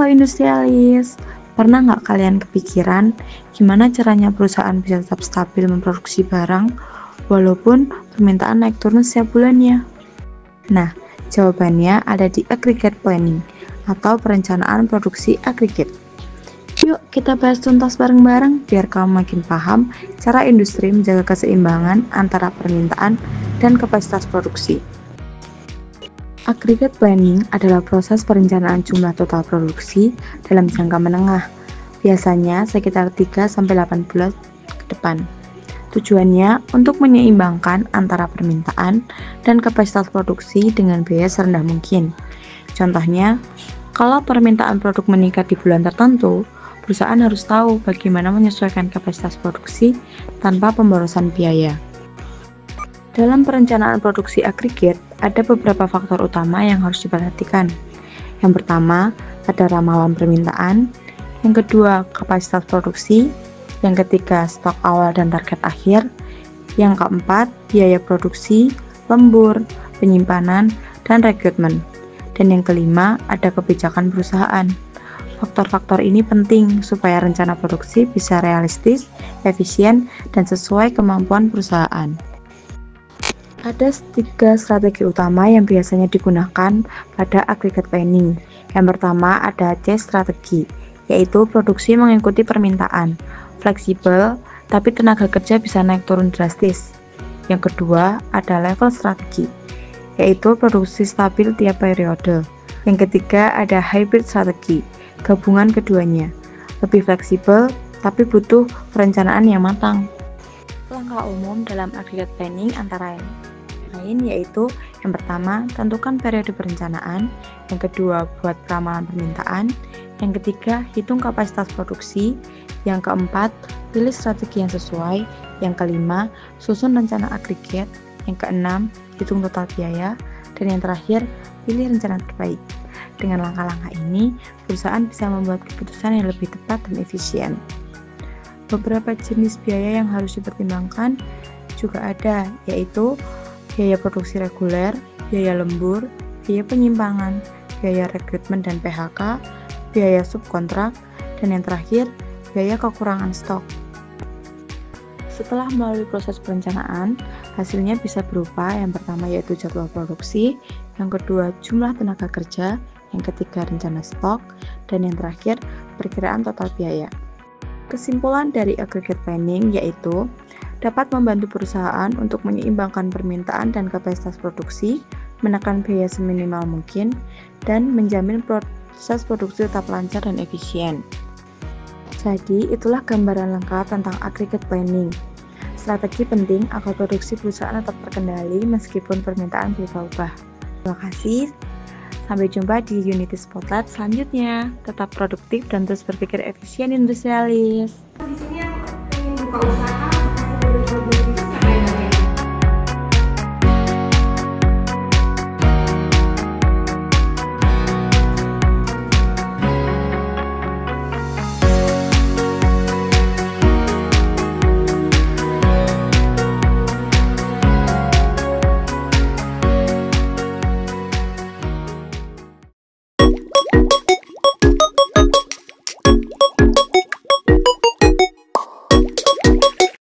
Halo industrialis, pernah nggak kalian kepikiran gimana caranya perusahaan bisa tetap stabil memproduksi barang walaupun permintaan naik turun setiap bulannya? Nah, jawabannya ada di aggregate planning atau perencanaan produksi agregat. Yuk kita bahas tuntas bareng-bareng biar kamu makin paham cara industri menjaga keseimbangan antara permintaan dan kapasitas produksi. Aggregate planning adalah proses perencanaan jumlah total produksi dalam jangka menengah, biasanya sekitar 3-8 bulan ke depan. Tujuannya untuk menyeimbangkan antara permintaan dan kapasitas produksi dengan biaya serendah mungkin. Contohnya, kalau permintaan produk meningkat di bulan tertentu, perusahaan harus tahu bagaimana menyesuaikan kapasitas produksi tanpa pemborosan biaya. Dalam perencanaan produksi agregat, ada beberapa faktor utama yang harus diperhatikan. Yang pertama, ada ramalan permintaan. Yang kedua, kapasitas produksi. Yang ketiga, stok awal dan target akhir. Yang keempat, biaya produksi, lembur, penyimpanan, dan rekrutmen. Dan yang kelima, ada kebijakan perusahaan. Faktor-faktor ini penting supaya rencana produksi bisa realistis, efisien, dan sesuai kemampuan perusahaan. Ada 3 strategi utama yang biasanya digunakan pada aggregate planning. Yang pertama ada C strategi, yaitu produksi mengikuti permintaan, fleksibel, tapi tenaga kerja bisa naik turun drastis. Yang kedua ada level strategi, yaitu produksi stabil tiap periode. Yang ketiga ada hybrid strategi, gabungan keduanya, lebih fleksibel, tapi butuh perencanaan yang matang. Langkah umum dalam aggregate planning antara lain yaitu yang pertama, tentukan periode perencanaan, yang kedua, buat ramalan permintaan, yang ketiga, hitung kapasitas produksi, yang keempat, pilih strategi yang sesuai, yang kelima, susun rencana agregat, yang keenam, hitung total biaya, dan yang terakhir, pilih rencana terbaik. Dengan langkah-langkah ini, perusahaan bisa membuat keputusan yang lebih tepat dan efisien. Beberapa jenis biaya yang harus dipertimbangkan juga ada, yaitu biaya produksi reguler, biaya lembur, biaya penyimpangan, biaya rekrutmen dan PHK, biaya subkontrak, dan yang terakhir, biaya kekurangan stok. Setelah melalui proses perencanaan, hasilnya bisa berupa yang pertama yaitu jadwal produksi, yang kedua jumlah tenaga kerja, yang ketiga rencana stok, dan yang terakhir perkiraan total biaya. Kesimpulan dari aggregate planning yaitu dapat membantu perusahaan untuk menyeimbangkan permintaan dan kapasitas produksi, menekan biaya seminimal mungkin, dan menjamin proses produksi tetap lancar dan efisien. Jadi, itulah gambaran lengkap tentang aggregate planning. Strategi penting agar produksi perusahaan tetap terkendali meskipun permintaan berubah-ubah. Terima kasih. Sampai jumpa di Unity Spotlight selanjutnya. Tetap produktif dan terus berpikir efisien industrialis. Di sini aku ingin buka usaha